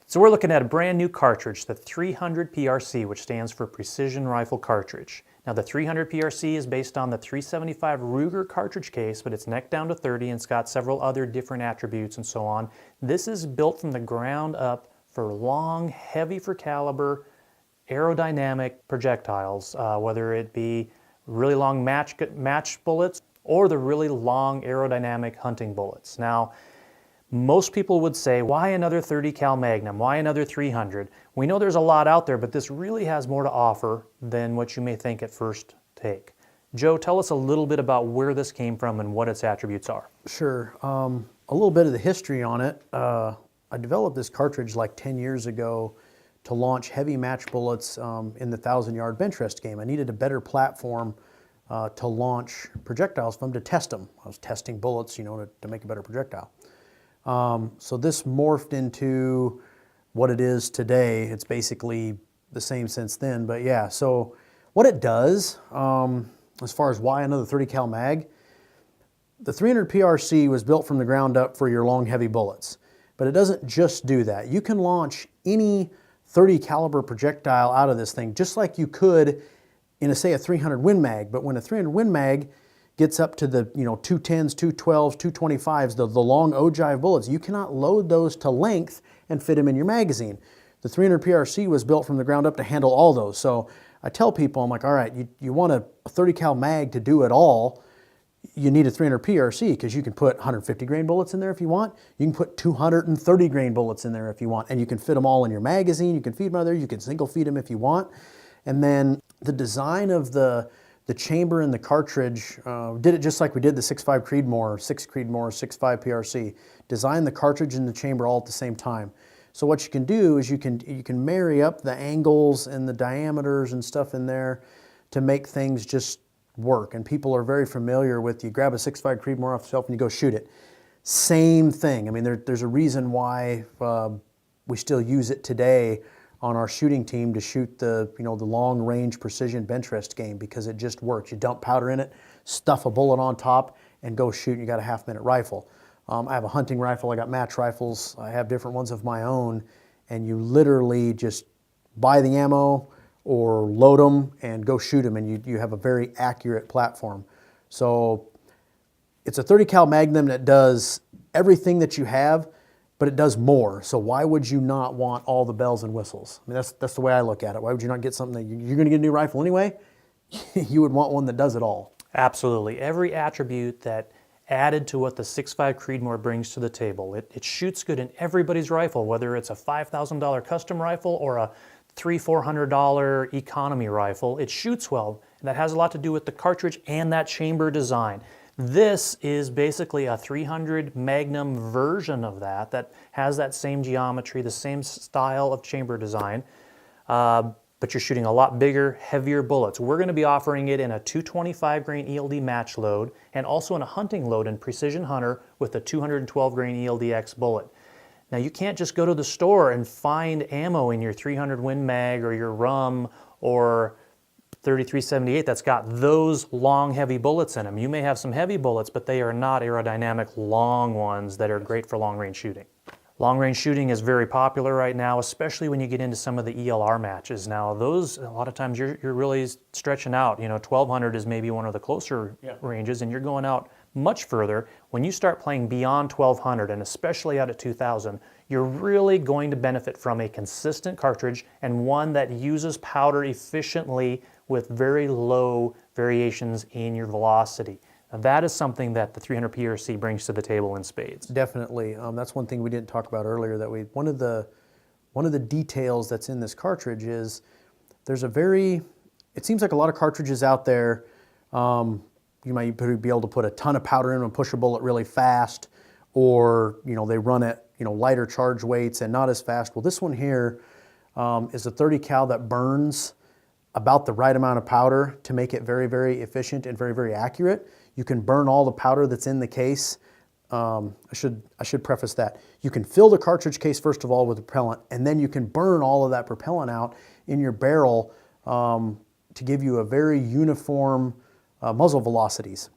So we're looking at a brand new cartridge, the 300 PRC, which stands for Precision Rifle Cartridge. Now the 300 PRC is based on the 375 Ruger cartridge case, but it's neck down to 30 and it's got several other different attributes and so on. This is built from the ground up for long, heavy for caliber, aerodynamic projectiles, whether it be really long match bullets or the really long aerodynamic hunting bullets. Now, most people would say, why another 30 cal Magnum? Why another 300? We know there's a lot out there, but this really has more to offer than what you may think at first take. Joe, tell us a little bit about where this came from and what its attributes are. Sure. A little bit of the history on it. I developed this cartridge like 10 years ago to launch heavy match bullets in the 1,000-yard bench rest game. I needed a better platform to launch projectiles from, to test them. I was testing bullets, to make a better projectile. So this morphed into what it is today. It's basically the same since then, but yeah. So what it does, as far as why another 30 cal mag, the 300 PRC was built from the ground up for your long, heavy bullets. But it doesn't just do that. You can launch any 30 caliber projectile out of this thing, just like you could in say a 300 Win Mag. But when a 300 Win Mag gets up to the 210s, 212s, 225s, the long ogive bullets, you cannot load those to length and fit them in your magazine. The 300 PRC was built from the ground up to handle all those. So I tell people, I'm like, all right, you want a 30 cal mag to do it all, you need a 300 PRC because you can put 150 grain bullets in there if you want. You can put 230 grain bullets in there if you want, and you can fit them all in your magazine. You can feed them out of there. You can single feed them if you want. And then the design of the chamber and the cartridge, did it just like we did the 6.5 Creedmoor, 6 Creedmoor, 6.5 PRC. Design the cartridge and the chamber all at the same time. So what you can do is you can marry up the angles and the diameters and stuff in there to make things just work. And people are very familiar with, you grab a 6.5 Creedmoor off the shelf and you go shoot it. Same thing. I mean, there's a reason why we still use it today on our shooting team to shoot the the long range precision bench rest game, because it just works. You dump powder in it, stuff a bullet on top, and go shoot, and you got a half-minute rifle. I have a hunting rifle, I got match rifles, I have different ones of my own, and you literally just buy the ammo or load them and go shoot them, and you have a very accurate platform. So it's a 30 cal Magnum that does everything that you have, but it does more. So why would you not want all the bells and whistles? I mean, that's the way I look at it. Why would you not get something that you're gonna get a new rifle anyway? You would want one that does it all. Absolutely. Every attribute that added to what the 6.5 Creedmoor brings to the table. It shoots good in everybody's rifle, whether it's a $5,000 custom rifle or a $300-400 economy rifle. It shoots well, and that has a lot to do with the cartridge and that chamber design. This is basically a 300 Magnum version of that has that same geometry, the same style of chamber design, but you're shooting a lot bigger, heavier bullets. We're going to be offering it in a 225 grain ELD match load and also in a hunting load in Precision Hunter with a 212 grain ELDX bullet. Now you can't just go to the store and find ammo in your 300 Win Mag or your RUM or 3378 that's got those long heavy bullets in them. You may have some heavy bullets, but they are not aerodynamic long ones that are great for long range shooting. Long range shooting is very popular right now, especially when you get into some of the ELR matches. Now those, a lot of times you're really stretching out. 1200 is maybe one of the closer ranges, and you're going out much further. When you start playing beyond 1200 and especially out at 2000, you're really going to benefit from a consistent cartridge and one that uses powder efficiently with very low variations in your velocity. Now, that is something that the 300 PRC brings to the table in spades. Definitely. That's one thing we didn't talk about earlier. One of the details that's in this cartridge is there's it seems like a lot of cartridges out there, you might be able to put a ton of powder in and push a bullet really fast, or they run at lighter charge weights and not as fast. Well, this one here is a 30 cal that burns about the right amount of powder to make it very, very efficient and very, very accurate. You can burn all the powder that's in the case. I should preface that. You can fill the cartridge case first of all with propellant, and then you can burn all of that propellant out in your barrel to give you a very uniform muzzle velocities.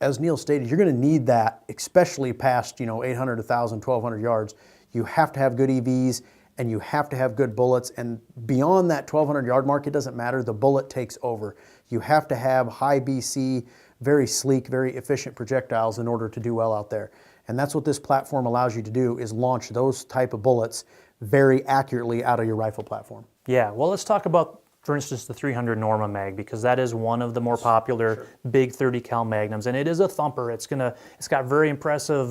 As Neil stated, you're going to need that, especially past 800, 1,000, 1,200 yards. you have to have good EVs, and you have to have good bullets. And beyond that 1,200 yard mark, it doesn't matter. The bullet takes over. You have to have high BC, very sleek, very efficient projectiles in order to do well out there. And that's what this platform allows you to do, is launch those type of bullets very accurately out of your rifle platform. Yeah, well, let's talk about, for instance, the 300 Norma Mag, because that is one of the more popular big 30 cal Magnums, and it is a thumper. It's got very impressive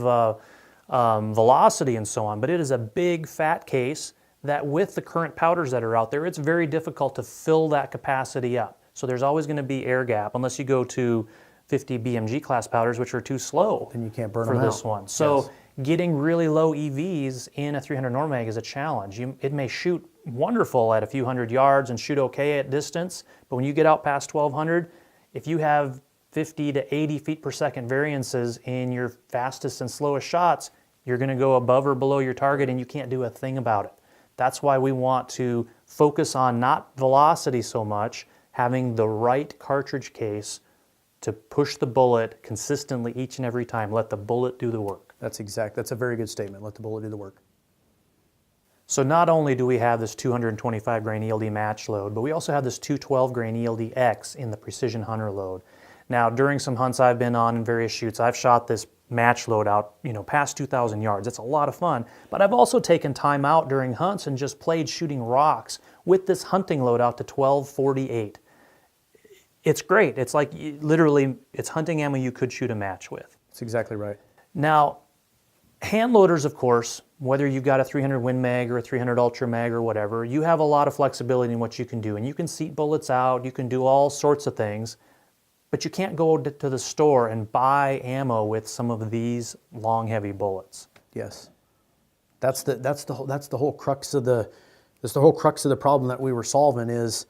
velocity and so on, but it is a big fat case that, with the current powders that are out there, it's very difficult to fill that capacity up. So there's always going to be air gap unless you go to 50 BMG class powders, which are too slow. Then you can't burn for them this out. one. So Yes. getting really low EVs in a 300 Norma Mag is a challenge. It may shoot wonderful at a few hundred yards and shoot okay at distance, but when you get out past 1,200, if you have 50 to 80 feet per second variances in your fastest and slowest shots, you're going to go above or below your target and you can't do a thing about it. That's why we want to focus on not velocity so much, having the right cartridge case to push the bullet consistently each and every time. Let the bullet do the work. That's a very good statement. Let the bullet do the work. So not only do we have this 225 grain ELD match load, but we also have this 212 grain ELD X in the Precision Hunter load. Now, during some hunts I've been on in various shoots, I've shot this match load out, past 2,000 yards. It's a lot of fun. But I've also taken time out during hunts and just played shooting rocks with this hunting load out to 1248. It's great. It's like literally, it's hunting ammo you could shoot a match with. That's exactly right. Now, hand loaders, of course, whether you've got a 300 Win Mag or a 300 Ultra Mag or whatever, you have a lot of flexibility in what you can do. And you can seat bullets out, you can do all sorts of things, but you can't go to the store and buy ammo with some of these long, heavy bullets. Yes. That's the whole crux of the problem that we were solving is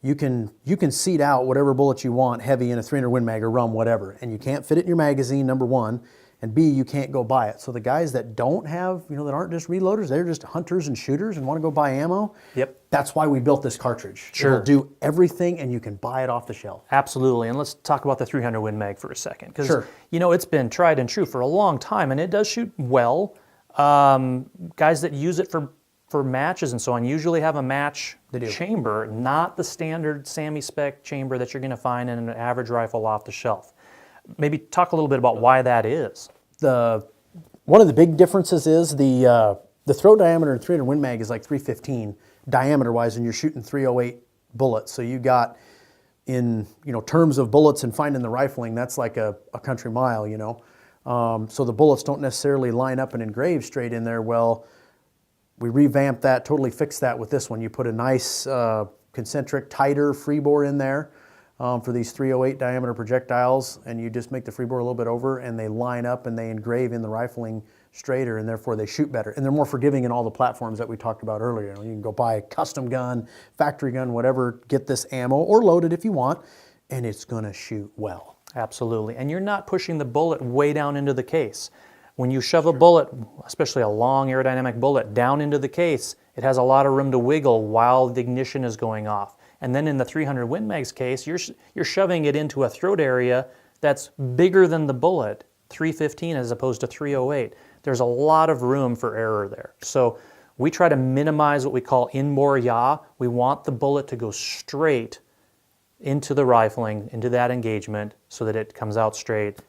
you can seat out whatever bullet you want heavy in a 300 Win Mag or rum, whatever, and you can't fit it in your magazine, number one, and B, you can't go buy it. So the guys that don't have, that aren't just reloaders, they're just hunters and shooters and want to go buy ammo. Yep. That's why we built this cartridge. Sure. It'll do everything and you can buy it off the shelf. Absolutely, and let's talk about the 300 Win Mag for a second, because Sure. It's been tried and true for a long time, and it does shoot well. Guys that use it for matches and so on usually have a match chamber, not the standard SAMI spec chamber that you're going to find in an average rifle off the shelf. Maybe talk a little bit about why that is. One of the big differences is the throw diameter in 300 Win Mag is like 315 diameter-wise, and you're shooting 308 bullets. So you got, in terms of bullets and finding the rifling, that's like a country mile. So the bullets don't necessarily line up and engrave straight in there. Well, we revamped that, totally fixed that with this one. You put a nice concentric, tighter free bore in there for these 308 diameter projectiles, and you just make the free bore a little bit over, and they line up and they engrave in the rifling straighter, and therefore they shoot better. And they're more forgiving in all the platforms that we talked about earlier. You can go buy a custom gun, factory gun, whatever, get this ammo, or load it if you want, and it's gonna shoot well. Absolutely, and you're not pushing the bullet way down into the case. When you shove a bullet, especially a long aerodynamic bullet, down into the case, it has a lot of room to wiggle while the ignition is going off. And then in the 300 Win Mag's case, you're shoving it into a throat area that's bigger than the bullet, 315 as opposed to 308. There's a lot of room for error there. So we try to minimize what we call in-bore yaw. We want the bullet to go straight into the rifling, into that engagement, so that it comes out straight.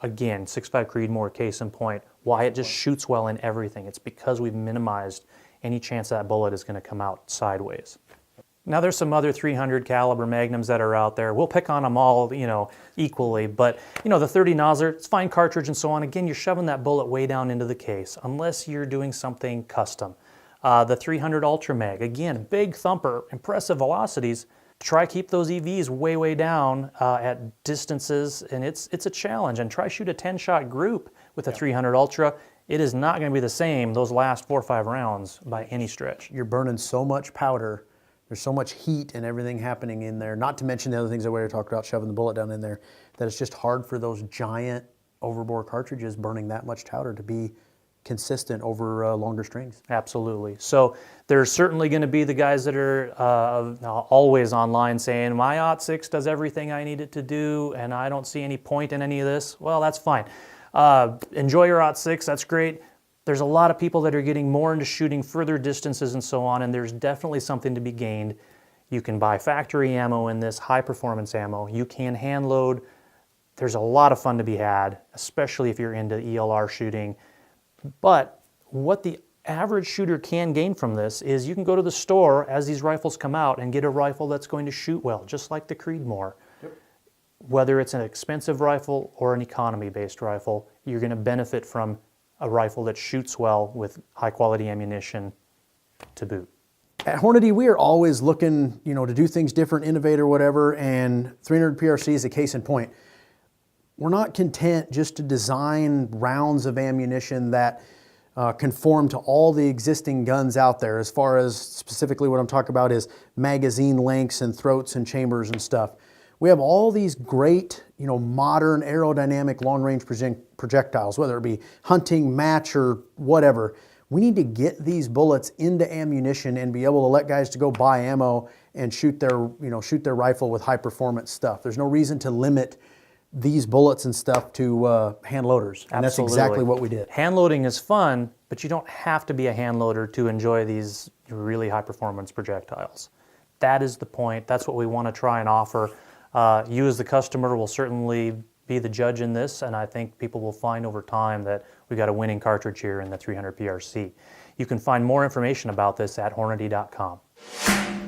Again, 6.5 Creedmoor, case in point, why it just shoots well in everything. It's because we've minimized any chance that bullet is going to come out sideways. Now there's some other 300 caliber Magnums that are out there. We'll pick on them all, equally, but the 30 Nosler, it's fine cartridge and so on. Again, you're shoving that bullet way down into the case, unless you're doing something custom. The 300 Ultra Mag, again, big thumper, impressive velocities. Try keep those EVs way, way down at distances, and it's a challenge. And try shoot a 10-shot group with a 300 Ultra. It is not going to be the same those last 4 or 5 rounds by any stretch. You're burning so much powder. There's so much heat and everything happening in there, not to mention the other things that we already talked about, shoving the bullet down in there, that it's just hard for those giant overbore cartridges burning that much powder to be consistent over longer strings. Absolutely. So there's certainly going to be the guys that are always online saying, my .6 does everything I need it to do, and I don't see any point in any of this. Well, that's fine. Enjoy your .6, that's great. There's a lot of people that are getting more into shooting further distances and so on, and there's definitely something to be gained. You can buy factory ammo in this, high performance ammo. You can hand load. There's a lot of fun to be had, especially if you're into ELR shooting. But what the average shooter can gain from this is you can go to the store as these rifles come out and get a rifle that's going to shoot well, just like the Creedmoor. Yep. Whether it's an expensive rifle or an economy-based rifle, you're going to benefit from a rifle that shoots well with high-quality ammunition to boot. At Hornady, we are always looking, to do things different, innovate or whatever, and 300 PRC is a case in point. We're not content just to design rounds of ammunition that conform to all the existing guns out there. As far as specifically what I'm talking about is magazine lengths and throats and chambers and stuff. We have all these great, modern aerodynamic long-range projectiles, whether it be hunting, match, or whatever. We need to get these bullets into ammunition and be able to let guys to go buy ammo and shoot their rifle with high-performance stuff. There's no reason to limit these bullets and stuff to hand loaders, and that's exactly what we did. Hand loading is fun, but you don't have to be a hand loader to enjoy these really high-performance projectiles. That is the point. That's what we want to try and offer. You as the customer will certainly be the judge in this, and I think people will find over time that we got a winning cartridge here in the 300 PRC. You can find more information about this at Hornady.com.